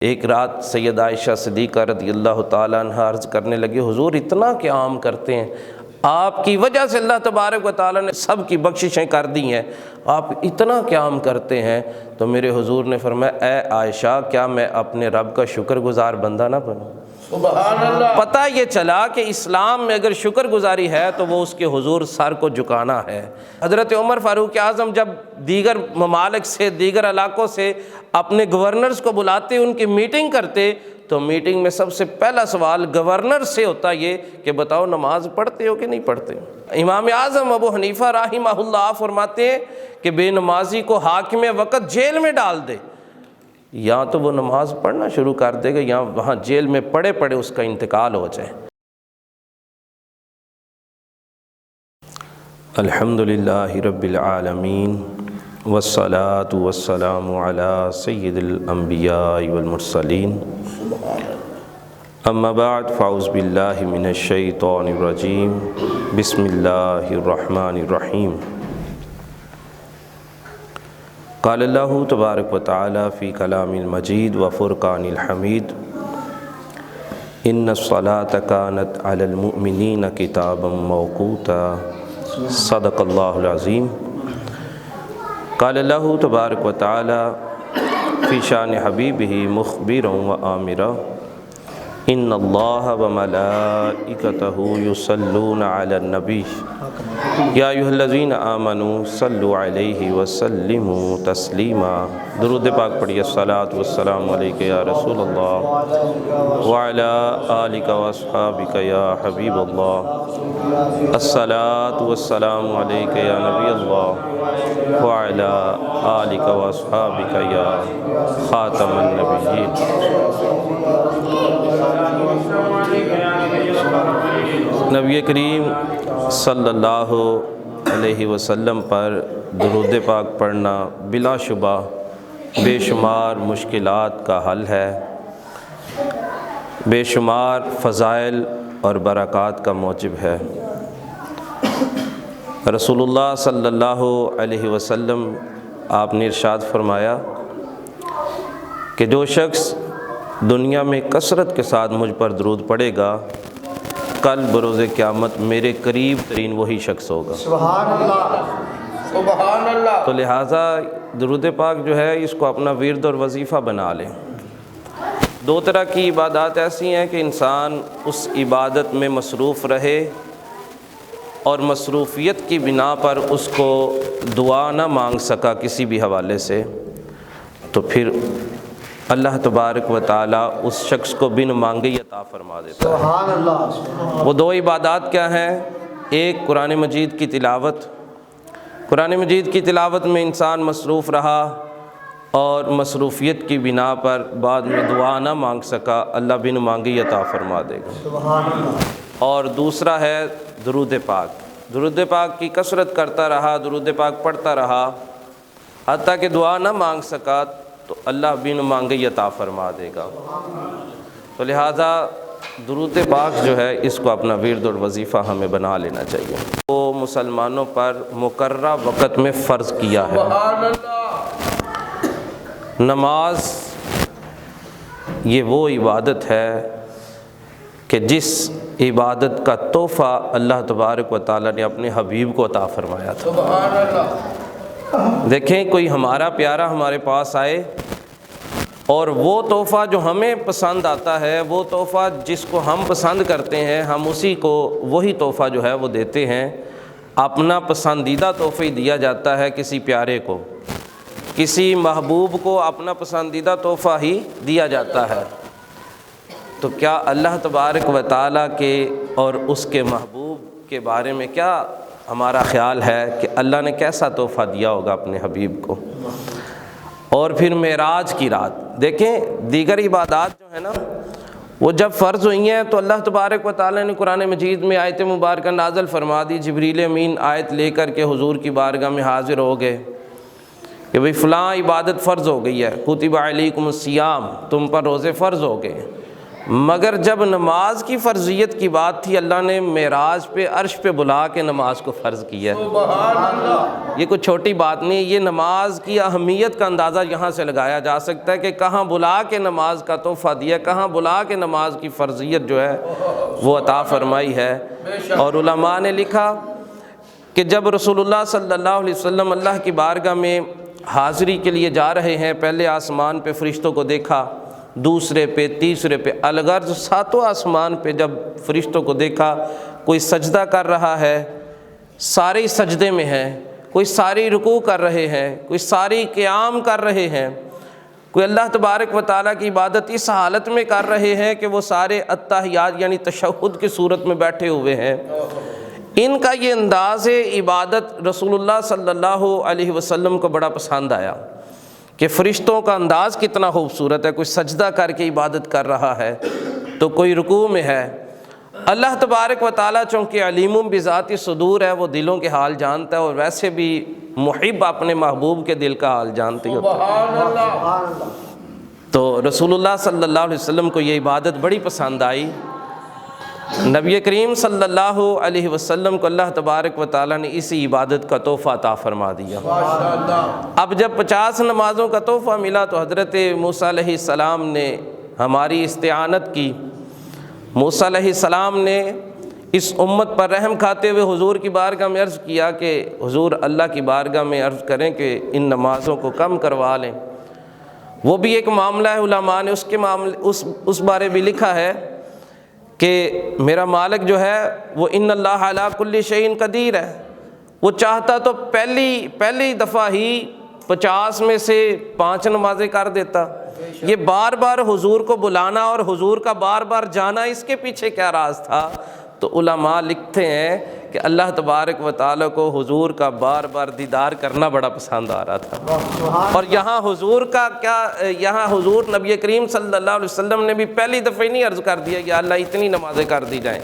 ایک رات سیدہ عائشہ صدیقہ رضی اللہ تعالیٰ عنہ عرض کرنے لگی، حضور اتنا قیام کرتے ہیں، آپ کی وجہ سے اللہ تبارک و تعالیٰ نے سب کی بخششیں کر دی ہیں، آپ اتنا قیام کرتے ہیں۔ تو میرے حضور نے فرمایا، اے عائشہ کیا میں اپنے رب کا شکر گزار بندہ نہ بنوں؟ سبحان اللہ۔ پتہ یہ چلا کہ اسلام میں اگر شکر گزاری ہے تو وہ اس کے حضور سر کو جھکانا ہے۔ حضرت عمر فاروق اعظم جب دیگر ممالک سے، دیگر علاقوں سے اپنے گورنرز کو بلاتے، ان کی میٹنگ کرتے، تو میٹنگ میں سب سے پہلا سوال گورنر سے ہوتا یہ کہ بتاؤ نماز پڑھتے ہو کہ نہیں پڑھتے؟ امام اعظم ابو حنیفہ رحمہ اللہ فرماتے ہیں کہ بے نمازی کو حاکم وقت جیل میں ڈال دے، یا تو وہ نماز پڑھنا شروع کر دے گا یا وہاں جیل میں پڑے پڑے اس کا انتقال ہو جائے۔ الحمدللہ رب العالمین والصلاة والسلام علی سید الانبیاء والمرسلین، اما بعد فاعوذ باللہ من الشیطان الرجیم، بسم اللہ الرحمن الرحیم۔ قال اللہ تبارک و تعالی فی کلام المجید و فرقان الحمید، ان الصلاۃ کانت علی المؤمنین کتابا موقوتا، صدق اللہ العظیم۔ قال اللہ تبارک و تعالی فی شان حبیبہ مخبرا و آمرا، ان اللہ و ملائکتہ یصلون علی النبی یا ایھا الذین آمنوا صلوا علیہ وسلموا تسلیما۔ درود پاک پڑھیے، الصلاۃ والسلام علیک یا رسول اللہ وعلی آلک واصحابک یا حبیب اللہ، الصلاۃ والسلام علیک یا نبی اللہ وعلی آلک واصحابک یا خاتم النبیین۔ نبی کریم صلی اللہ علیہ وسلم پر درود پاک پڑھنا بلا شبہ بے شمار مشکلات کا حل ہے، بے شمار فضائل اور برکات کا موجب ہے۔ رسول اللہ صلی اللہ علیہ وسلم آپ نے ارشاد فرمایا کہ جو شخص دنیا میں کثرت کے ساتھ مجھ پر درود پڑھے گا، کل بروز قیامت میرے قریب ترین وہی شخص ہوگا۔ سبحان اللہ، سبحان اللہ۔ تو لہٰذا درود پاک جو ہے اس کو اپنا ورد اور وظیفہ بنا لیں۔ دو طرح کی عبادات ایسی ہیں کہ انسان اس عبادت میں مصروف رہے اور مصروفیت کی بنا پر اس کو دعا نہ مانگ سکا کسی بھی حوالے سے، تو پھر اللہ تبارک و تعالیٰ اس شخص کو بن مانگے عطا فرما دیتا ہے۔ سبحان اللہ۔ وہ دو عبادات کیا ہیں؟ ایک قرآن مجید کی تلاوت، قرآن مجید کی تلاوت میں انسان مصروف رہا اور مصروفیت کی بنا پر بعد میں دعا نہ مانگ سکا، اللہ بن مانگے عطا فرما دے گا۔ سبحان اللہ۔ اور دوسرا ہے درود پاک، درود پاک کی کثرت کرتا رہا، درود پاک پڑھتا رہا، حتیٰ کہ دعا نہ مانگ سکا تو اللہ بن مانگے عطا فرما دے گا۔ تو لہٰذا درود پاک جو ہے اس کو اپنا ورد اور وظیفہ ہمیں بنا لینا چاہیے۔ وہ مسلمانوں پر مقررہ وقت میں فرض کیا ہے۔ سبحان اللہ۔ نماز یہ وہ عبادت ہے کہ جس عبادت کا تحفہ اللہ تبارک و تعالیٰ نے اپنے حبیب کو عطا فرمایا تھا۔ سبحان اللہ۔ دیکھیں کوئی ہمارا پیارا ہمارے پاس آئے اور وہ تحفہ جو ہمیں پسند آتا ہے، وہ تحفہ جس کو ہم پسند کرتے ہیں، ہم اسی کو وہی تحفہ جو ہے وہ دیتے ہیں۔ اپنا پسندیدہ تحفہ ہی دیا جاتا ہے کسی پیارے کو، کسی محبوب کو اپنا پسندیدہ تحفہ ہی دیا جاتا ہے۔ تو کیا اللہ تبارک و تعالیٰ کے اور اس کے محبوب کے بارے میں کیا ہمارا خیال ہے کہ اللہ نے کیسا تحفہ دیا ہوگا اپنے حبیب کو؟ اور پھر معراج کی رات دیکھیں، دیگر عبادات جو ہے نا وہ جب فرض ہوئی ہیں تو اللہ تبارک و تعالیٰ نے قرآن مجید میں آیت مبارکہ نازل فرما دی، جبریل امین آیت لے کر کے حضور کی بارگاہ میں حاضر ہو گئے کہ بھئی فلاں عبادت فرض ہو گئی ہے، کتب علیکم الصیام، تم پر روزے فرض ہو گئے۔ مگر جب نماز کی فرضیت کی بات تھی اللہ نے معراج پہ عرش پہ بلا کے نماز کو فرض کیا ہے۔ سبحان اللہ۔ یہ کوئی چھوٹی بات نہیں، یہ نماز کی اہمیت کا اندازہ یہاں سے لگایا جا سکتا ہے کہ کہاں بلا کے نماز کا تحفہ دیا، کہاں بلا کے نماز کی فرضیت جو ہے وہ عطا فرمائی ہے۔ اور علماء نے لکھا کہ جب رسول اللہ صلی اللہ علیہ وسلم اللہ کی بارگاہ میں حاضری کے لیے جا رہے ہیں، پہلے آسمان پہ فرشتوں کو دیکھا، دوسرے پہ، تیسرے پہ، الغرض ساتوں آسمان پہ جب فرشتوں کو دیکھا، کوئی سجدہ کر رہا ہے، سارے سجدے میں ہیں، کوئی ساری رکوع کر رہے ہیں، کوئی ساری قیام کر رہے ہیں، کوئی اللہ تبارک و تعالیٰ کی عبادت اس حالت میں کر رہے ہیں کہ وہ سارے التحیات یعنی تشہد کی صورت میں بیٹھے ہوئے ہیں۔ ان کا یہ انداز عبادت رسول اللہ صلی اللہ علیہ وسلم کو بڑا پسند آیا کہ فرشتوں کا انداز کتنا خوبصورت ہے، کوئی سجدہ کر کے عبادت کر رہا ہے تو کوئی رکوع میں ہے۔ اللہ تبارک و تعالیٰ چونکہ علیم بذات صدور ہے، وہ دلوں کے حال جانتا ہے، اور ویسے بھی محب اپنے محبوب کے دل کا حال جانتے ہوتے ہیں۔ سبحان اللہ۔ تو رسول اللہ صلی اللہ علیہ وسلم کو یہ عبادت بڑی پسند آئی۔ نبی کریم صلی اللہ علیہ وسلم کو اللہ تبارک و تعالیٰ نے اسی عبادت کا تحفہ عطا فرما دیا۔ ماشاء اللہ۔ اب جب 50 نمازوں کا تحفہ ملا تو حضرت موسیٰ علیہ السلام نے ہماری استعانت کی۔ موسیٰ علیہ السلام نے اس امت پر رحم کھاتے ہوئے حضور کی بارگاہ میں عرض کیا کہ حضور اللہ کی بارگاہ میں عرض کریں کہ ان نمازوں کو کم کروا لیں۔ وہ بھی ایک معاملہ ہے، علماء نے اس بارے بھی لکھا ہے کہ میرا مالک جو ہے وہ ان اللہ علی کل شیء قدیر ہے، وہ چاہتا تو پہلی دفعہ ہی 50 میں سے 5 نمازیں کر دیتا۔ یہ بار بار حضور کو بلانا اور حضور کا بار بار جانا، اس کے پیچھے کیا راز تھا؟ تو علماء لکھتے ہیں کہ اللہ تبارک و تعالیٰ کو حضور کا بار بار دیدار کرنا بڑا پسند آ رہا تھا۔ اور یہاں حضور کا کیا، یہاں حضور نبی کریم صلی اللہ علیہ وسلم نے بھی پہلی دفعہ ہی نہیں عرض کر دیا کہ اللہ اتنی نمازیں کر دی جائیں،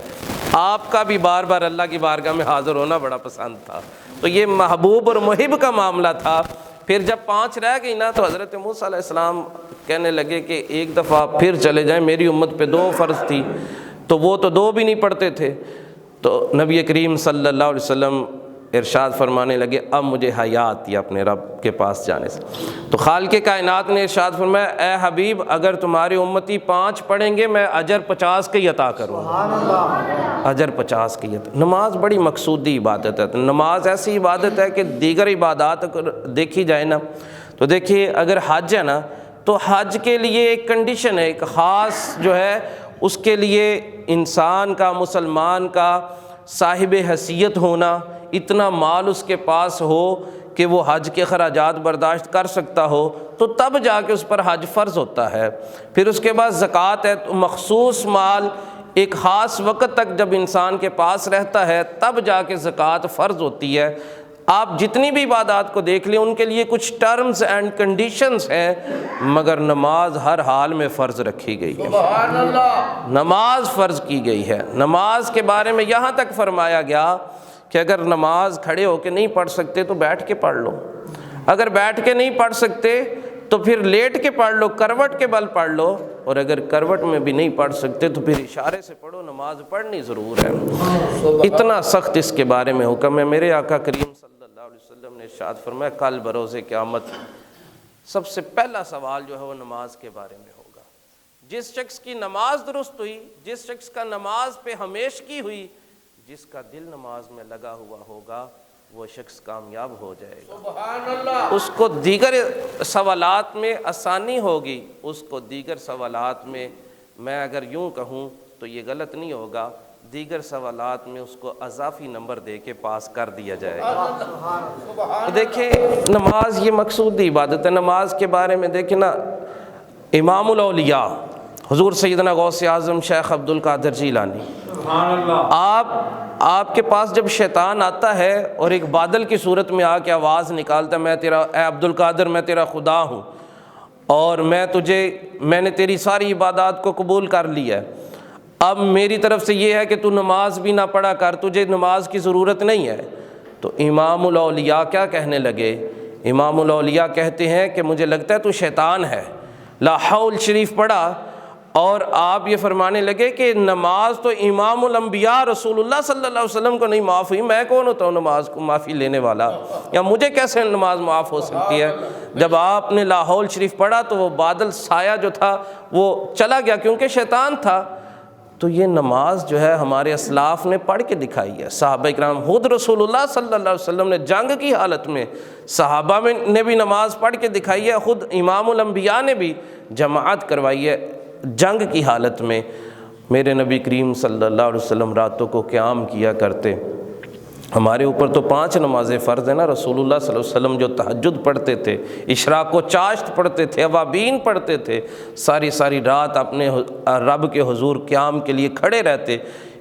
آپ کا بھی بار بار اللہ کی بارگاہ میں حاضر ہونا بڑا پسند تھا۔ تو یہ محبوب اور محب کا معاملہ تھا۔ پھر جب 5 رہ گئی نا تو حضرت موسیٰ علیہ السلام کہنے لگے کہ ایک دفعہ پھر چلے جائیں، میری امت پہ 2 فرض تھی تو وہ تو 2 بھی نہیں پڑھتے تھے۔ تو نبی کریم صلی اللہ علیہ وسلم ارشاد فرمانے لگے اب مجھے حیا آتی ہے اپنے رب کے پاس جانے سے۔ تو خالق کائنات نے ارشاد فرمایا اے حبیب اگر تمہاری امتی 5 پڑھیں گے میں اجر 50 کی عطا کروں گا، اجر 50 کی عطا۔ نماز بڑی مقصودی عبادت ہے۔ نماز ایسی عبادت ہے کہ دیگر عبادات اگر دیکھی جائے نا تو دیکھیے اگر حج ہے نا تو حج کے لیے ایک کنڈیشن ہے، ایک خاص جو ہے اس کے لیے انسان کا، مسلمان کا صاحب حیثیت ہونا، اتنا مال اس کے پاس ہو کہ وہ حج کے خراجات برداشت کر سکتا ہو تو تب جا کے اس پر حج فرض ہوتا ہے۔ پھر اس کے بعد زکوٰۃ ہے، تو مخصوص مال ایک خاص وقت تک جب انسان کے پاس رہتا ہے تب جا کے زکوٰۃ فرض ہوتی ہے۔ آپ جتنی بھی عبادات کو دیکھ لیں ان کے لیے کچھ ٹرمز اینڈ کنڈیشنز ہیں، مگر نماز ہر حال میں فرض رکھی گئی ہے۔ سبحان اللہ۔ نماز فرض کی گئی ہے۔ نماز کے بارے میں یہاں تک فرمایا گیا کہ اگر نماز کھڑے ہو کے نہیں پڑھ سکتے تو بیٹھ کے پڑھ لو، اگر بیٹھ کے نہیں پڑھ سکتے تو پھر لیٹ کے پڑھ لو، کروٹ کے بل پڑھ لو، اور اگر کروٹ میں بھی نہیں پڑھ سکتے تو پھر اشارے سے پڑھو، نماز پڑھنی ضرور ہے۔ اتنا سخت اس کے بارے میں حکم ہے۔ میرے آقا کریم صلی اللہ علیہ وسلم نے ارشاد فرمایا کل بروز قیامت سب سے پہلا سوال جو ہے وہ نماز کے بارے میں ہوگا۔ جس شخص کی نماز درست ہوئی، جس شخص کا نماز پہ ہمیشگی ہوئی، جس کا دل نماز میں لگا ہوا ہوگا وہ شخص کامیاب ہو جائے گا۔ سبحان اللہ۔ اس کو دیگر سوالات میں آسانی ہوگی، اس کو دیگر سوالات میں اگر یوں کہوں تو یہ غلط نہیں ہوگا، دیگر سوالات میں اس کو اضافی نمبر دے کے پاس کر دیا جائے گا۔ دیکھیں نماز یہ مقصودی عبادت ہے۔ نماز کے بارے میں دیکھیں نا، امام الاولیاء حضور سیدنا غوث اعظم شیخ عبد القادر جیلانی، آپ کے پاس جب شیطان آتا ہے اور ایک بادل کی صورت میں آ کے آواز نکالتا ہے میں تیرا اے عبد القادر میں تیرا خدا ہوں اور میں نے تیری ساری عبادات کو قبول کر لیا ہے، اب میری طرف سے یہ ہے کہ تو نماز بھی نہ پڑھا کر، تجھے نماز کی ضرورت نہیں ہے۔ تو امام الاولیاء کیا کہنے لگے؟ امام الاولیاء کہتے ہیں کہ مجھے لگتا ہے تو شیطان ہے۔ لا حول شریف پڑھا اور آپ یہ فرمانے لگے کہ نماز تو امام الانبیاء رسول اللہ صلی اللہ علیہ وسلم کو نہیں معاف ہوئی، میں کون ہوتا ہوں نماز کو معافی لینے والا، یا مجھے کیسے نماز معاف ہو سکتی ہے؟ جب آپ نے لاہور شریف پڑھا تو وہ بادل سایہ جو تھا وہ چلا گیا کیونکہ شیطان تھا۔ تو یہ نماز جو ہے ہمارے اسلاف نے پڑھ کے دکھائی ہے، صحابہ کرام، خود رسول اللہ صلی اللہ علیہ وسلم نے جنگ کی حالت میں صحابہ نے بھی نماز پڑھ کے دکھائی ہے، خود امام الانبیاء نے بھی جماعت کروائی ہے جنگ کی حالت میں۔ میرے نبی کریم صلی اللہ علیہ وسلم راتوں کو قیام کیا کرتے، ہمارے اوپر تو 5 نمازیں فرض ہیں نا، رسول اللہ صلی اللہ علیہ وسلم جو تہجد پڑھتے تھے، اشراق و چاشت پڑھتے تھے، اوابین پڑھتے تھے، ساری رات اپنے رب کے حضور قیام کے لیے کھڑے رہتے۔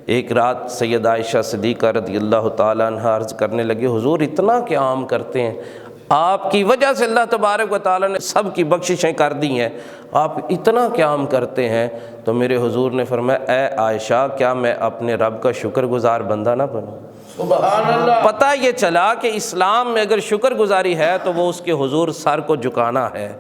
ایک رات سید عائشہ صدیقہ رضی اللہ تعالیٰ عنہ عرض کرنے لگے، حضور اتنا قیام کرتے ہیں، آپ کی وجہ سے اللہ تبارک و تعالیٰ نے سب کی بخششیں کر دی ہیں، آپ اتنا قیام کرتے ہیں۔ تو میرے حضور نے فرمایا، اے عائشہ، کیا میں اپنے رب کا شکر گزار بندہ نہ بنوں؟ سبحان اللہ۔ پتہ یہ چلا کہ اسلام میں اگر شکر گزاری ہے تو وہ اس کے حضور سر کو جھکانا ہے۔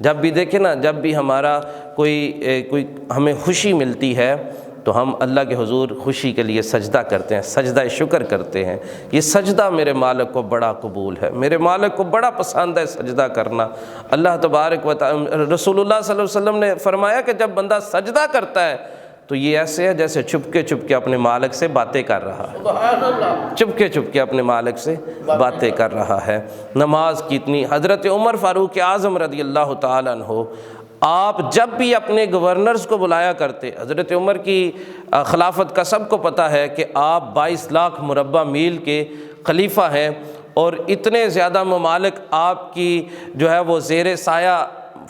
جب بھی دیکھیں نا، جب بھی ہمارا کوئی ہمیں خوشی ملتی ہے تو ہم اللہ کے حضور خوشی کے لیے سجدہ کرتے ہیں، سجدہ شکر کرتے ہیں۔ یہ سجدہ میرے مالک کو بڑا قبول ہے، میرے مالک کو بڑا پسند ہے سجدہ کرنا۔ اللہ تبارک و تعالی، رسول اللہ صلی اللہ علیہ وسلم نے فرمایا کہ جب بندہ سجدہ کرتا ہے تو یہ ایسے ہے جیسے چپکے چپکے اپنے مالک سے باتیں کر رہا ہے، سبحان اللہ۔ چپکے چپکے اپنے مالک سے باتیں کر رہا ہے۔ نماز کی اتنی، حضرت عمر فاروق اعظم رضی اللہ تعالیٰ عنہ، آپ جب بھی اپنے گورنرز کو بلایا کرتے، حضرت عمر کی خلافت کا سب کو پتہ ہے کہ آپ 22 لاکھ مربع میل کے خلیفہ ہیں، اور اتنے زیادہ ممالک آپ کی جو ہے وہ زیر سایہ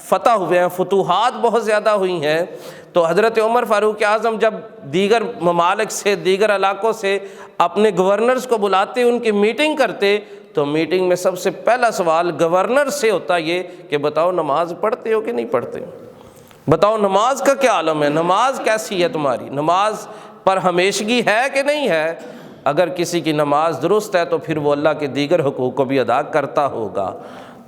فتح ہوئے ہیں، فتوحات بہت زیادہ ہوئی ہیں۔ تو حضرت عمر فاروق اعظم جب دیگر ممالک سے، دیگر علاقوں سے اپنے گورنرز کو بلاتے، ان کی میٹنگ کرتے، تو میٹنگ میں سب سے پہلا سوال گورنر سے ہوتا یہ کہ بتاؤ نماز پڑھتے ہو کہ نہیں پڑھتے؟ بتاؤ نماز کا کیا عالم ہے، نماز کیسی ہے تمہاری، نماز پر ہمیشگی ہے کہ نہیں ہے؟ اگر کسی کی نماز درست ہے تو پھر وہ اللہ کے دیگر حقوق کو بھی ادا کرتا ہوگا۔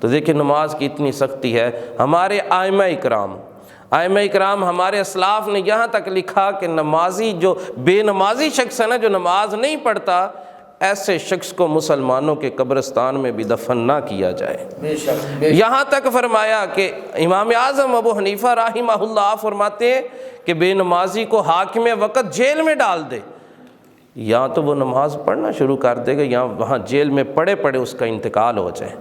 تو دیکھیں نماز کی اتنی سختی ہے۔ ہمارے ائمہ اکرام ہمارے اسلاف نے یہاں تک لکھا کہ نمازی، جو بے نمازی شخص ہے نا، جو نماز نہیں پڑھتا، ایسے شخص کو مسلمانوں کے قبرستان میں بھی دفن نہ کیا جائے۔ بے شک۔ یہاں تک فرمایا کہ امام اعظم ابو حنیفہ رحمہ اللہ فرماتے ہیں کہ بے نمازی کو حاکم وقت جیل میں ڈال دے، یا تو وہ نماز پڑھنا شروع کر دے گا یا وہاں جیل میں پڑے پڑے اس کا انتقال ہو جائے۔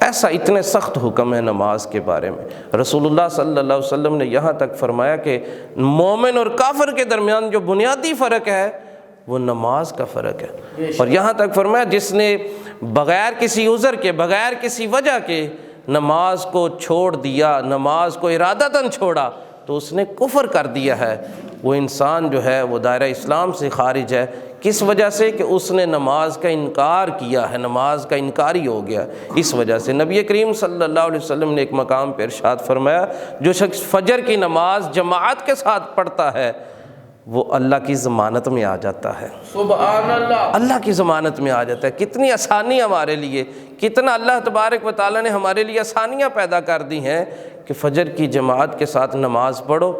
ایسا اتنے سخت حکم ہے نماز کے بارے میں۔ رسول اللہ صلی اللہ علیہ وسلم نے یہاں تک فرمایا کہ مومن اور کافر کے درمیان جو بنیادی فرق ہے وہ نماز کا فرق ہے، اور یہاں تک فرمایا جس نے بغیر کسی عذر کے، بغیر کسی وجہ کے نماز کو چھوڑ دیا، نماز کو ارادتاً چھوڑا، تو اس نے کفر کر دیا ہے، وہ انسان جو ہے وہ دائرہ اسلام سے خارج ہے۔ کس وجہ سے؟ کہ اس نے نماز کا انکار کیا ہے، نماز کا انکاری ہو گیا۔ اس وجہ سے نبی کریم صلی اللہ علیہ وسلم نے ایک مقام پہ ارشاد فرمایا، جو شخص فجر کی نماز جماعت کے ساتھ پڑھتا ہے وہ اللہ کی ضمانت میں آ جاتا ہے۔ سبحان اللہ۔ اللہ کی ضمانت میں آ جاتا ہے۔ کتنی آسانی ہمارے لیے، کتنا اللہ تبارک و تعالیٰ نے ہمارے لیے آسانیاں پیدا کر دی ہیں کہ فجر کی جماعت کے ساتھ نماز پڑھو،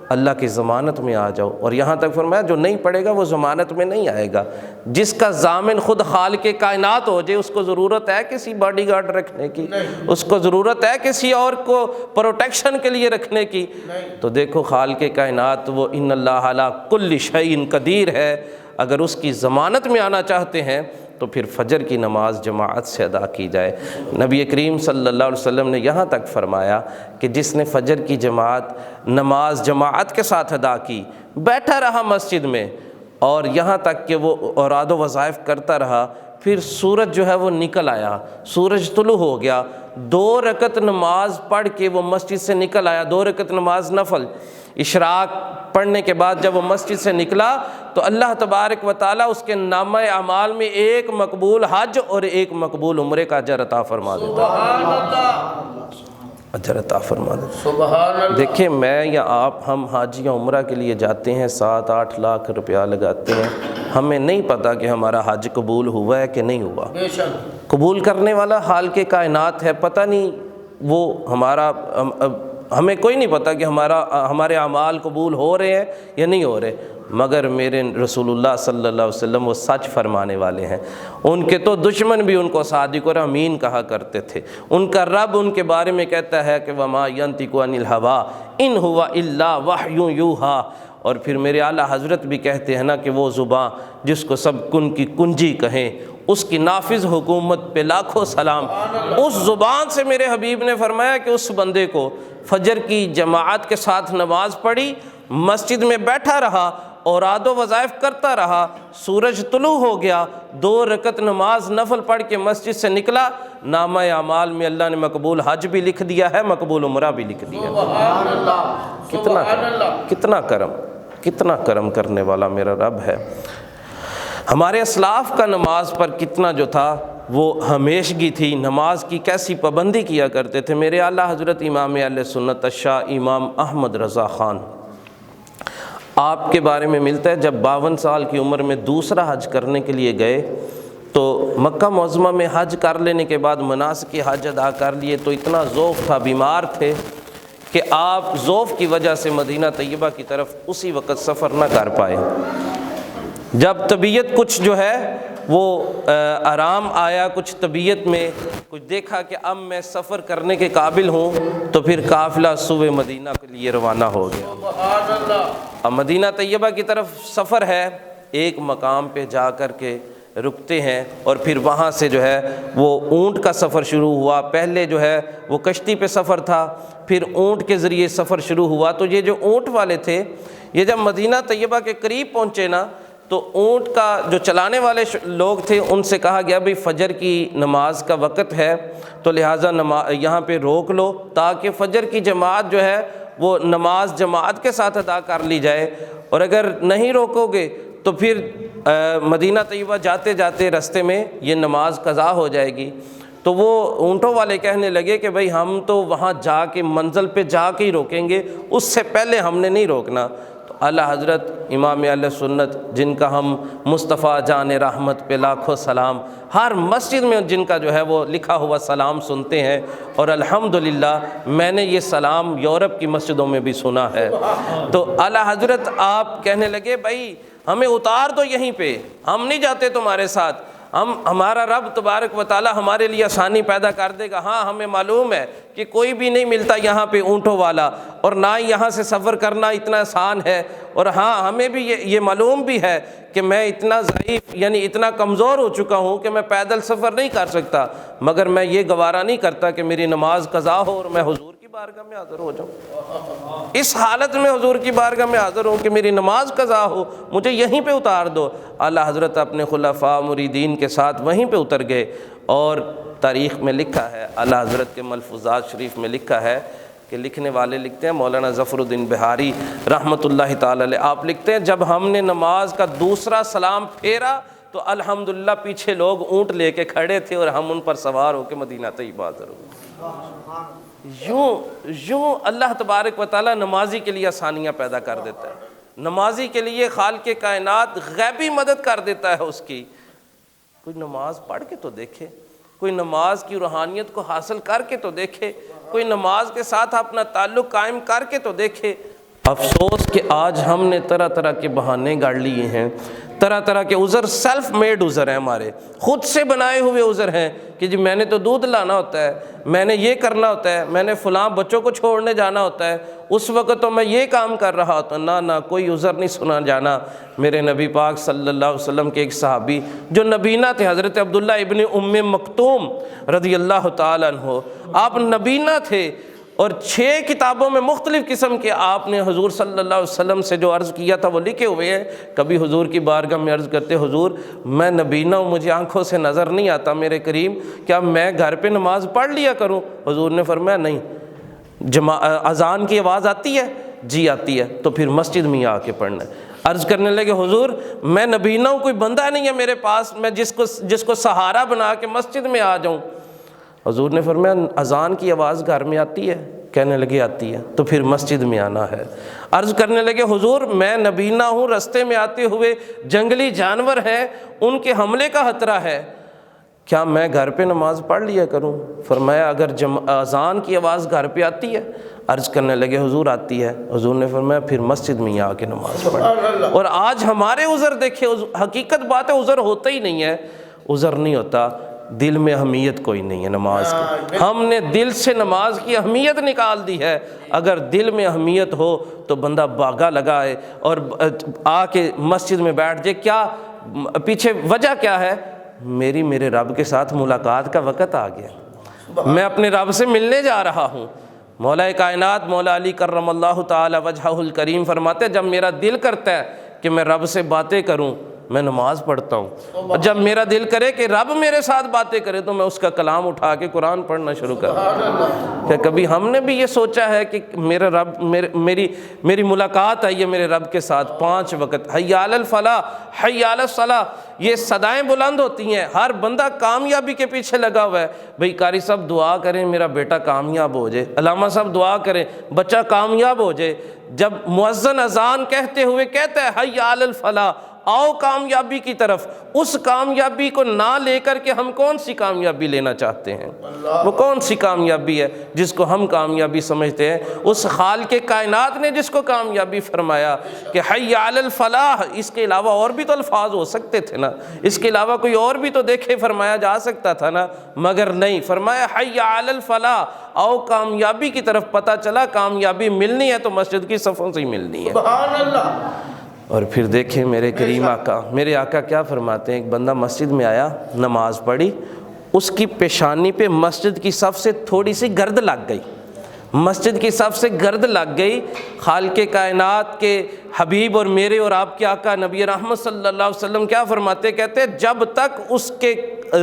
اللہ کی ضمانت میں آ جاؤ۔ اور یہاں تک فرمایا جو نہیں پڑھے گا وہ ضمانت میں نہیں آئے گا۔ جس کا ضامن خود خالق کائنات ہو جائے، اس کو ضرورت ہے کسی باڈی گارڈ رکھنے کی، اس کو ضرورت ہے کسی اور کو پروٹیکشن کے لیے رکھنے کی؟ تو دیکھو خالق کائنات وہ ان اللہ علی کل شیء قدیر ہے۔ اگر اس کی ضمانت میں آنا چاہتے ہیں تو پھر فجر کی نماز جماعت سے ادا کی جائے۔ نبی کریم صلی اللہ علیہ وسلم نے یہاں تک فرمایا کہ جس نے فجر کی نماز جماعت کے ساتھ ادا کی، بیٹھا رہا مسجد میں، اور یہاں تک کہ وہ اوراد و وظائف کرتا رہا، پھر سورج جو ہے وہ نکل آیا، سورج طلوع ہو گیا، 2 رکعت نماز پڑھ کے وہ مسجد سے نکل آیا، 2 رکعت نماز نفل اشراق پڑھنے کے بعد جب وہ مسجد سے نکلا تو اللہ تبارک و تعالیٰ اس کے نامہ اعمال میں 1 مقبول حج اور 1 مقبول عمرے کا اجر عطا فرما دیتا، سبحان اللہ۔ اجر عطا فرما دیتا۔ سبحان اللہ۔ دیکھیں میں یا آپ، ہم حج یا عمرہ کے لیے جاتے ہیں، 7-8 لاکھ روپیہ لگاتے ہیں، ہمیں نہیں پتہ کہ ہمارا حج قبول ہوا ہے کہ نہیں ہوا۔ بے شک۔ قبول کرنے والا خالق کائنات ہے، پتہ نہیں وہ ہمارا ہمیں کوئی نہیں پتہ کہ ہمارے اعمال قبول ہو رہے ہیں یا نہیں ہو رہے، مگر میرے رسول اللہ صلی اللہ علیہ وسلم وہ سچ فرمانے والے ہیں۔ ان کے تو دشمن بھی ان کو صادق اور امین کہا کرتے تھے۔ ان کا رب ان کے بارے میں کہتا ہے کہ وَمَا يَنطِقُ عَنِ الْهَوَىٰ إِنْ هُوَ إِلَّا وَحْيٌ يُوحَىٰ، اور پھر میرے اعلیٰ حضرت بھی کہتے ہیں نا کہ وہ زباں جس کو سب کن کی کنجی کہیں، اس کی نافذ حکومت پہ لاکھوں سلام۔ اس زبان سے میرے حبیب نے فرمایا کہ اس بندے کو فجر کی جماعت کے ساتھ نماز پڑھی، مسجد میں بیٹھا رہا، اوراد و وظائف کرتا رہا، سورج طلوع ہو گیا، 2 رکعت نماز نفل پڑھ کے مسجد سے نکلا، نامہ اعمال میں اللہ نے مقبول حج بھی لکھ دیا ہے، مقبول عمرہ بھی لکھ دیا ہے۔ سبحان اللہ، کتنا سبحان اللہ، کتنا کرم کرنے والا میرا رب ہے۔ ہمارے اسلاف کا نماز پر کتنا جو تھا وہ ہمیشگی تھی، نماز کی کیسی پابندی کیا کرتے تھے۔ میرے اعلیٰ حضرت امام اہل سنت الشاہ امام احمد رضا خان، آپ کے بارے میں ملتا ہے جب 52 سال کی عمر میں دوسرا حج کرنے کے لیے گئے تو مکہ معظمہ میں حج کر لینے کے بعد مناسک حج ادا کر لیے تو اتنا ذوف تھا، بیمار تھے کہ آپ ذوف کی وجہ سے مدینہ طیبہ کی طرف اسی وقت سفر نہ کر پائے۔ جب طبیعت کچھ جو ہے وہ آرام آیا، کچھ طبیعت میں کچھ دیکھا کہ اب میں سفر کرنے کے قابل ہوں، تو پھر قافلہ صبح مدینہ کے لیے روانہ ہو گیا۔ سبحان اللہ، اب مدینہ طیبہ کی طرف سفر ہے، ایک مقام پہ جا کر کے رکتے ہیں اور پھر وہاں سے جو ہے وہ اونٹ کا سفر شروع ہوا۔ پہلے جو ہے وہ کشتی پہ سفر تھا، پھر اونٹ کے ذریعے سفر شروع ہوا۔ تو یہ جو اونٹ والے تھے، یہ جب مدینہ طیبہ کے قریب پہنچے نا تو اونٹ کا جو چلانے والے لوگ تھے ان سے کہا گیا بھئی فجر کی نماز کا وقت ہے تو لہٰذا یہاں پہ روک لو تاکہ فجر کی جماعت جو ہے وہ نماز جماعت کے ساتھ ادا کر لی جائے، اور اگر نہیں روکو گے تو پھر مدینہ طیبہ جاتے جاتے رستے میں یہ نماز قضا ہو جائے گی۔ تو وہ اونٹوں والے کہنے لگے کہ بھئی ہم تو وہاں جا کے منزل پہ جا کے ہی روکیں گے، اس سے پہلے ہم نے نہیں روکنا۔ تو اعلیٰ حضرت امام اہل سنت جن کا ہم مصطفیٰ جان رحمت پہ لاکھوں سلام، ہر مسجد میں جن کا جو ہے وہ لکھا ہوا سلام سنتے ہیں، اور الحمدللہ میں نے یہ سلام یورپ کی مسجدوں میں بھی سنا ہے۔ تو اعلیٰ حضرت آپ کہنے لگے بھائی ہمیں اتار دو یہیں پہ، ہم نہیں جاتے تمہارے ساتھ، ہمارا رب تبارک و تعالی ہمارے لیے آسانی پیدا کر دے گا۔ ہاں ہمیں معلوم ہے کہ کوئی بھی نہیں ملتا یہاں پہ اونٹوں والا، اور نہ ہی یہاں سے سفر کرنا اتنا آسان ہے، اور ہاں ہمیں بھی یہ معلوم بھی ہے کہ میں اتنا ضعیف یعنی اتنا کمزور ہو چکا ہوں کہ میں پیدل سفر نہیں کر سکتا، مگر میں یہ گوارا نہیں کرتا کہ میری نماز قضا ہو اور میں حضور کی بارگاہ میں حاضر ہو جاؤں۔ اس حالت میں حضور کی بارگاہ میں حاضر ہوں کہ میری نماز قضا ہو، مجھے یہیں پہ اتار دو۔ اعلیٰ حضرت اپنے خلفاء مریدین کے ساتھ وہیں پہ اتر گئے، اور تاریخ میں لکھا ہے، اعلیٰ حضرت کے ملفوظات شریف میں لکھا ہے کہ لکھنے والے لکھتے ہیں مولانا ظفر الدین بہاری رحمۃ اللہ تعالی علیہ، آپ لکھتے ہیں جب ہم نے نماز کا دوسرا سلام پھیرا تو الحمدللہ پیچھے لوگ اونٹ لے کے کھڑے تھے اور ہم ان پر سوار ہو کے مدینہ طیبہ حاضر ہوئے۔ یوں اللہ تبارک و تعالیٰ نمازی کے لیے آسانیاں پیدا کر دیتا ہے، نمازی کے لیے خالق کائنات غیبی مدد کر دیتا ہے اس کی۔ کوئی نماز پڑھ کے تو دیکھے، کوئی نماز کی روحانیت کو حاصل کر کے تو دیکھے، کوئی نماز کے ساتھ اپنا تعلق قائم کر کے تو دیکھے۔ افسوس کہ آج ہم نے طرح طرح کے بہانے گاڑ لیے ہیں، طرح طرح کے عذر، سیلف میڈ عذر ہیں، ہمارے خود سے بنائے ہوئے عذر ہیں کہ جی میں نے تو دودھ لانا ہوتا ہے، میں نے یہ کرنا ہوتا ہے، میں نے فلاں بچوں کو چھوڑنے جانا ہوتا ہے، اس وقت تو میں یہ کام کر رہا ہوتا ہوں۔ نہ کوئی عذر نہیں سنا جانا۔ میرے نبی پاک صلی اللہ علیہ وسلم کے ایک صحابی جو نبینا تھے، حضرت عبداللہ ابن ام مکتوم رضی اللہ تعالیٰ عنہ، آپ نبینا تھے، اور 6 کتابوں میں مختلف قسم کے آپ نے حضور صلی اللہ علیہ وسلم سے جو عرض کیا تھا وہ لکھے ہوئے ہیں۔ کبھی حضور کی بارگاہ میں عرض کرتے، حضور میں نبینا ہوں، مجھے آنکھوں سے نظر نہیں آتا میرے کریم، کیا میں گھر پہ نماز پڑھ لیا کروں؟ حضور نے فرمایا نہیں۔ اذان کی آواز آتی ہے؟ جی آتی ہے، تو پھر مسجد میں آ کے پڑھنا ہے۔ عرض کرنے لگے حضور میں نبینا ہوں، کوئی بندہ نہیں ہے میرے پاس میں جس کو سہارا بنا کے مسجد میں آ جاؤں۔ حضور نے فرمایا اذان کی آواز گھر میں آتی ہے؟ کہنے لگے آتی ہے، تو پھر مسجد میں آنا ہے۔ عرض کرنے لگے حضور میں نبینا ہوں، رستے میں آتے ہوئے جنگلی جانور ہیں، ان کے حملے کا خطرہ ہے، کیا میں گھر پہ نماز پڑھ لیا کروں؟ فرمایا اگر اذان کی آواز گھر پہ آتی ہے، عرض کرنے لگے حضور آتی ہے، حضور نے فرمایا پھر مسجد میں ہی آ کے نماز پڑھ۔ اور آج ہمارے عذر دیکھیں، حقیقت بات ہے عذر ہوتا ہی نہیں ہے، عذر نہیں ہوتا، دل میں اہمیت کوئی نہیں ہے نماز کی۔ ہم نے دل سے نماز کی اہمیت نکال دی ہے۔ اگر دل میں اہمیت ہو تو بندہ باغا لگائے اور آ کے مسجد میں بیٹھ جائے۔ کیا پیچھے وجہ کیا ہے؟ میرے رب کے ساتھ ملاقات کا وقت آ گیا، میں اپنے رب سے ملنے جا رہا ہوں۔ مولا کائنات مولا علی کرم اللہ تعالی وجہہ الکریم فرماتے ہیں جب میرا دل کرتا ہے کہ میں رب سے باتیں کروں میں نماز پڑھتا ہوں، اور جب میرا دل کرے کہ رب میرے ساتھ باتیں کرے تو میں اس کا کلام اٹھا کے قرآن پڑھنا شروع کروں۔ کہ کبھی ہم نے بھی یہ سوچا ہے کہ میرا رب میری ملاقات ہے یہ میرے رب کے ساتھ 5 وقت، حی علی الفلاح حی علی الصلاح، یہ صدائیں بلند ہوتی ہیں، ہر بندہ کامیابی کے پیچھے لگا ہوا ہے۔ بھئی قاری صاحب دعا کریں میرا بیٹا کامیاب ہو جائے، علامہ صاحب دعا کریں بچہ کامیاب ہو جائے۔ جب مؤذن اذان کہتے ہوئے کہتا ہے حی علی الفلاح، آؤ کامیابی کی طرف، اس کامیابی کو نہ لے کر کے ہم کون سی کامیابی لینا چاہتے ہیں؟ وہ کون سی کامیابی ہے جس کو ہم کامیابی سمجھتے ہیں؟ اس خالق کائنات نے جس کو کامیابی فرمایا کہ حی علی الفلاح، اس کے علاوہ اور بھی تو الفاظ ہو سکتے تھے نا، اس کے علاوہ کوئی اور بھی تو دیکھے فرمایا جا سکتا تھا نا، مگر نہیں، فرمایا حی علی الفلاح، آؤ کامیابی کی طرف۔ پتہ چلا کامیابی ملنی ہے تو مسجد کی صفوں سے ہی ملنی ہے۔ سبحان اللہ۔ اور پھر دیکھیں میرے کریم آقا، میرے آقا کیا فرماتے ہیں؟ ایک بندہ مسجد میں آیا، نماز پڑھی، اس کی پیشانی پہ مسجد کی صف سے تھوڑی سی گرد لگ گئی، مسجد کی صف سے گرد لگ گئی۔ خالق کائنات کے حبیب اور میرے اور آپ کے آقا نبی رحمت صلی اللہ علیہ وسلم کیا فرماتے؟ کہتے ہیں جب تک اس کے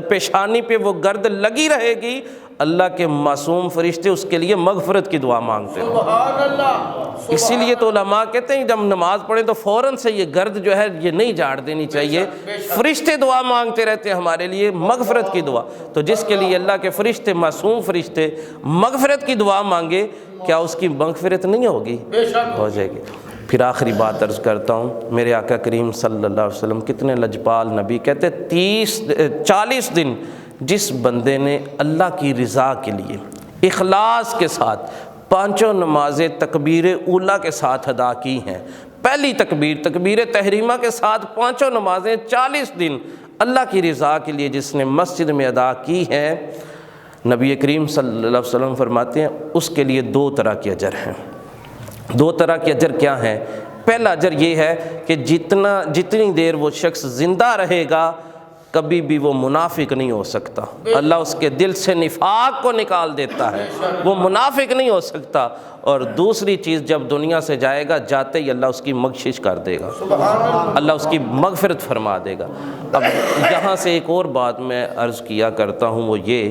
پیشانی پہ وہ گرد لگی رہے گی اللہ کے معصوم فرشتے اس کے لیے مغفرت کی دعا مانگتے ہیں۔ سبحان اللہ۔ اسی لیے تو علماء کہتے ہیں جب نماز پڑھیں تو فوراً سے یہ گرد جو ہے یہ نہیں جھاڑ دینی چاہیے، فرشتے دعا مانگتے رہتے ہیں ہمارے لیے مغفرت کی دعا۔ تو جس کے لیے اللہ کے فرشتے معصوم فرشتے مغفرت کی دعا مانگے، کیا اس کی مغفرت نہیں ہوگی؟ ہو جائے گی۔ پھر آخری بات عرض کرتا ہوں، میرے آقا کریم صلی اللہ علیہ وسلم کتنے لجپال نبی، کہتے 40 دن جس بندے نے اللہ کی رضا کے لیے اخلاص کے ساتھ 5 نمازیں تکبیر اولیٰ کے ساتھ ادا کی ہیں، پہلی تکبیر تحریمہ کے ساتھ 5 نمازیں 40 دن اللہ کی رضا کے لیے جس نے مسجد میں ادا کی ہیں، نبی کریم صلی اللہ علیہ وسلم فرماتے ہیں اس کے لیے 2 طرح کے اجر ہیں۔ 2 طرح کے اجر کیا ہیں؟ پہلا اجر یہ ہے کہ جتنی دیر وہ شخص زندہ رہے گا کبھی بھی وہ منافق نہیں ہو سکتا، اللہ اس کے دل سے نفاق کو نکال دیتا ہے، وہ منافق نہیں ہو سکتا۔ اور دوسری چیز جب دنیا سے جائے گا جاتے ہی اللہ اس کی بخشش کر دے گا، اللہ اس کی مغفرت فرما دے گا۔ اب یہاں سے ایک اور بات میں عرض کیا کرتا ہوں، وہ یہ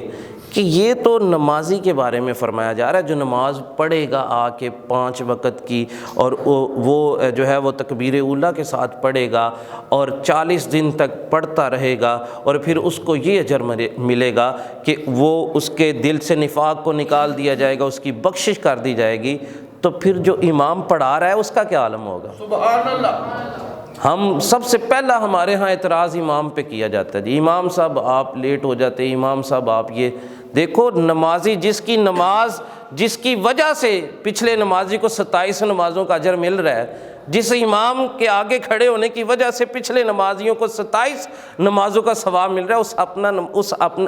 کہ یہ تو نمازی کے بارے میں فرمایا جا رہا ہے جو نماز پڑھے گا آ کے 5 وقت کی، اور وہ جو ہے وہ تکبیر اولیٰ کے ساتھ پڑھے گا اور 40 دن تک پڑھتا رہے گا، اور پھر اس کو یہ اجر ملے گا کہ وہ اس کے دل سے نفاق کو نکال دیا جائے گا، اس کی بخشش کر دی جائے گی۔ تو پھر جو امام پڑھا رہا ہے اس کا کیا عالم ہوگا؟ سبحان اللہ۔ ہم سب سے پہلا ہمارے ہاں اعتراض امام پہ کیا جاتا ہے، جی امام صاحب آپ لیٹ ہو جاتے ہیں، امام صاحب آپ یہ دیکھو، نمازی جس کی نماز جس کی وجہ سے پچھلے نمازی کو 27 نمازوں کا اجر مل رہا ہے، جس امام کے آگے کھڑے ہونے کی وجہ سے پچھلے نمازیوں کو 27 نمازوں کا ثواب مل رہا ہے،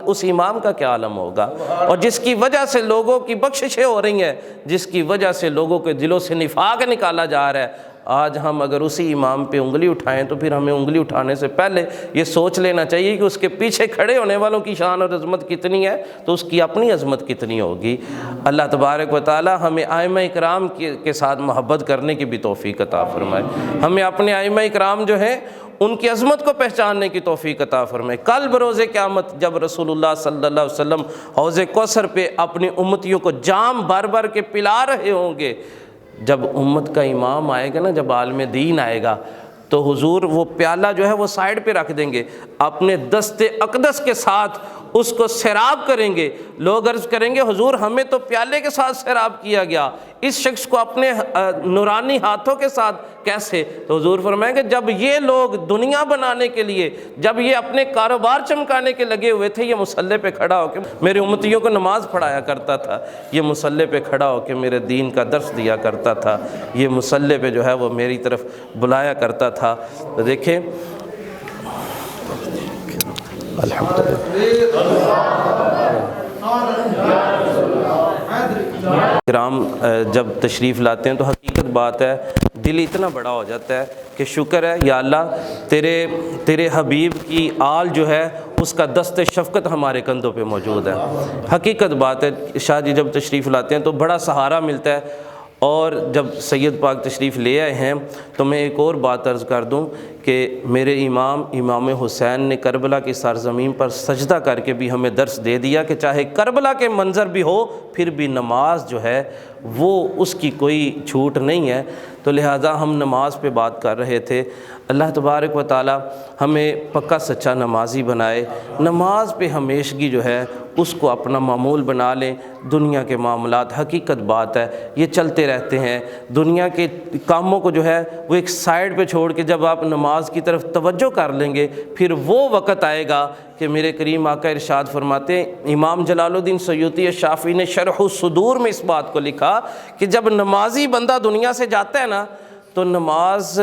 اس امام کا کیا عالم ہوگا؟ اور جس کی وجہ سے لوگوں کی بخششیں ہو رہی ہیں، جس کی وجہ سے لوگوں کے دلوں سے نفاق نکالا جا رہا ہے، آج ہم اگر اسی امام پہ انگلی اٹھائیں تو پھر ہمیں انگلی اٹھانے سے پہلے یہ سوچ لینا چاہیے کہ اس کے پیچھے کھڑے ہونے والوں کی شان اور عظمت کتنی ہے تو اس کی اپنی عظمت کتنی ہوگی۔ اللہ تبارک و تعالی ہمیں ائمہ اکرام کے ساتھ محبت کرنے کی بھی توفیق عطا فرمائے، ہمیں اپنے ائمہ اکرام جو ہیں ان کی عظمت کو پہچاننے کی توفیق عطا فرمائے۔ کل بروز قیامت جب رسول اللہ صلی اللہ علیہ وسلم حوض کوثر پہ اپنی امتیوں کو جام بھر بھر کے پلا رہے ہوں گے، جب امت کا امام آئے گا نا، جب عالم دین آئے گا تو حضور وہ پیالہ جو ہے وہ سائیڈ پہ رکھ دیں گے، اپنے دست اقدس کے ساتھ اس کو سیراب کریں گے۔ لوگ عرض کریں گے حضور ہمیں تو پیالے کے ساتھ سیراب کیا گیا، اس شخص کو اپنے نورانی ہاتھوں کے ساتھ کیسے؟ تو حضور فرمائیں گے جب یہ لوگ دنیا بنانے کے لیے، جب یہ اپنے کاروبار چمکانے کے لگے ہوئے تھے، یہ مصلی پہ کھڑا ہو کے میرے امتیوں کو نماز پڑھایا کرتا تھا، یہ مصلی پہ کھڑا ہو کے میرے دین کا درس دیا کرتا تھا، یہ مصلی پہ جو ہے وہ میری طرف بلایا کرتا تھا۔ تو دیکھیں کرام جب تشریف لاتے ہیں تو حقیقت بات ہے دل اتنا بڑا ہو جاتا ہے کہ شکر ہے یا اللہ تیرے حبیب کی آل جو ہے اس کا دست شفقت ہمارے کندھوں پہ موجود ہے۔ حقیقت بات ہے شاہ جی جب تشریف لاتے ہیں تو بڑا سہارا ملتا ہے۔ اور جب سید پاک تشریف لے آئے ہیں تو میں ایک اور بات عرض کر دوں کہ میرے امام حسین نے کربلا کی سرزمین پر سجدہ کر کے بھی ہمیں درس دے دیا کہ چاہے کربلا کے منظر بھی ہو پھر بھی نماز جو ہے وہ اس کی کوئی چھوٹ نہیں ہے۔ تو لہٰذا ہم نماز پہ بات کر رہے تھے۔ اللہ تبارک و تعالی ہمیں پکا سچا نمازی بنائے، نماز پہ ہمیشگی جو ہے اس کو اپنا معمول بنا لیں۔ دنیا کے معاملات حقیقت بات ہے یہ چلتے رہتے ہیں، دنیا کے کاموں کو جو ہے وہ ایک سائیڈ پہ چھوڑ کے جب آپ نماز کی طرف توجہ کر لیں گے پھر وہ وقت آئے گا کہ میرے کریم آقا ارشاد فرماتے ہیں، امام جلال الدین سیوطی شافعی نے شرح الصدور میں اس بات کو لکھا کہ جب نمازی بندہ دنیا سے جاتا ہے نا تو نماز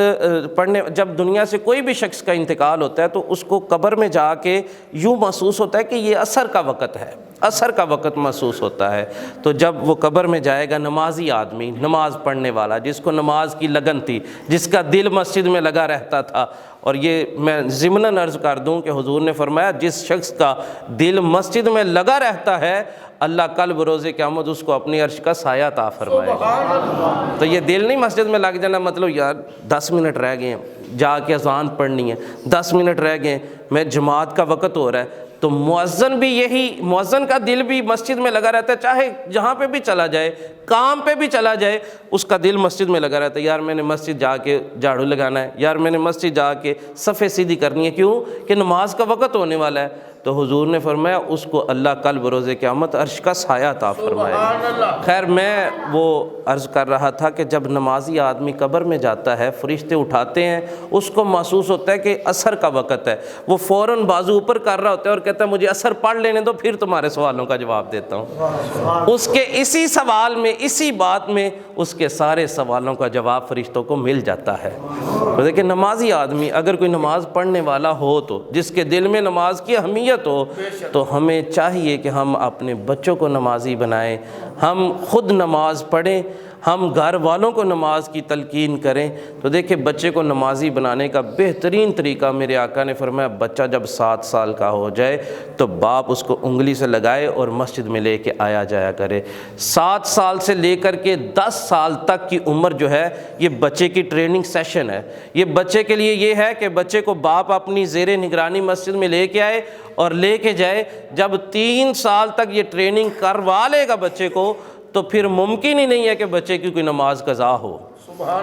پڑھنے، جب دنیا سے کوئی بھی شخص کا انتقال ہوتا ہے تو اس کو قبر میں جا کے یوں محسوس ہوتا ہے کہ یہ عصر کا وقت ہے، عصر کا وقت محسوس ہوتا ہے۔ تو جب وہ قبر میں جائے گا نمازی آدمی، نماز پڑھنے والا جس کو نماز کی لگن تھی، جس کا دل مسجد میں لگا رہتا تھا، اور یہ میں ضمناً عرض کر دوں کہ حضور نے فرمایا جس شخص کا دل مسجد میں لگا رہتا ہے اللہ کل بروز قیامت اس کو اپنی عرش کا سایہ عطا فرمائے گا۔ تو یہ دل نہیں مسجد میں لگ جانا مطلب یار 10 منٹ رہ گئے ہیں جا کے اذان پڑھنی ہے، 10 منٹ رہ گئے میں جماعت کا وقت ہو رہا ہے، تو مؤذن بھی مؤذن کا دل بھی مسجد میں لگا رہتا ہے، چاہے جہاں پہ بھی چلا جائے، کام پہ بھی چلا جائے، اس کا دل مسجد میں لگا رہتا ہے، یار میں نے مسجد جا کے جھاڑو لگانا ہے، یار میں نے مسجد جا کے صفیں سیدھی کرنی ہے، کیوں کہ نماز کا وقت ہونے والا ہے۔ تو حضور نے فرمایا اس کو اللہ کل بروز قیامت عرش کا سایہ عطا فرمائے گا۔ خیر میں وہ عرض کر رہا تھا کہ جب نمازی آدمی قبر میں جاتا ہے فرشتے اٹھاتے ہیں، اس کو محسوس ہوتا ہے کہ عصر کا وقت ہے، وہ فوراً بازو اوپر کر رہا ہوتا ہے اور کہتا ہے مجھے عصر پڑھ لینے دو پھر تمہارے سوالوں کا جواب دیتا ہوں۔ اس کے اسی سوال میں، اسی بات میں اس کے سارے سوالوں کا جواب فرشتوں کو مل جاتا ہے۔ تو دیکھیں نمازی آدمی اگر کوئی نماز پڑھنے والا ہو تو جس کے دل میں نماز کی اہمیت ہو تو ہمیں چاہیے کہ ہم اپنے بچوں کو نمازی بنائیں، ہم خود نماز پڑھیں، ہم گھر والوں کو نماز کی تلقین کریں۔ تو دیکھیں بچے کو نمازی بنانے کا بہترین طریقہ میرے آقا نے فرمایا بچہ جب 7 سال کا ہو جائے تو باپ اس کو انگلی سے لگائے اور مسجد میں لے کے آیا جایا کرے۔ 7 سال سے لے کر کے 10 سال تک کی عمر جو ہے یہ بچے کی ٹریننگ سیشن ہے۔ یہ بچے کے لیے یہ ہے کہ بچے کو باپ اپنی زیر نگرانی مسجد میں لے کے آئے اور لے کے جائے۔ جب 3 سال تک یہ ٹریننگ کروا لے گا بچے کو تو پھر ممکن ہی نہیں ہے کہ بچے کی کوئی نماز قضا ہو،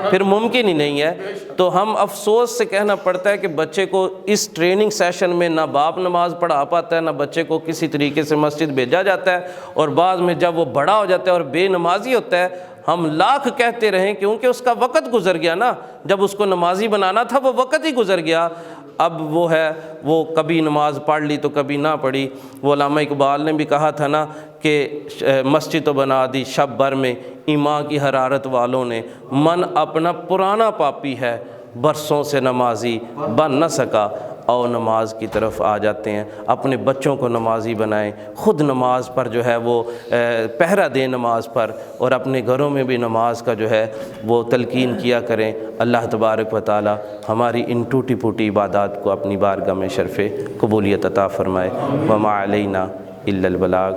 پھر ممکن ہی نہیں ہے۔ تو ہم افسوس سے کہنا پڑتا ہے کہ بچے کو اس ٹریننگ سیشن میں نہ باپ نماز پڑھا پاتا ہے، نہ بچے کو کسی طریقے سے مسجد بھیجا جاتا ہے، اور بعد میں جب وہ بڑا ہو جاتا ہے اور بے نمازی ہوتا ہے ہم لاکھ کہتے رہیں کیونکہ اس کا وقت گزر گیا نا، جب اس کو نمازی بنانا تھا وہ وقت ہی گزر گیا۔ اب وہ ہے وہ کبھی نماز پڑھ لی تو کبھی نہ پڑھی۔ وہ علامہ اقبال نے بھی کہا تھا نا کہ مسجد تو بنا دی شب بھر میں ایمان کی حرارت والوں نے، من اپنا پرانا پاپی ہے برسوں سے نمازی بن نہ سکا، اور نماز کی طرف آ جاتے ہیں۔ اپنے بچوں کو نمازی بنائیں، خود نماز پر جو ہے وہ پہرا دیں نماز پر، اور اپنے گھروں میں بھی نماز کا جو ہے وہ تلقین کیا کریں۔ اللہ تبارک و تعالی ہماری ان ٹوٹی پھوٹی عبادات کو اپنی بارگاہ میں شرف قبولیت عطا فرمائے۔ وما علینا الا البلاغ۔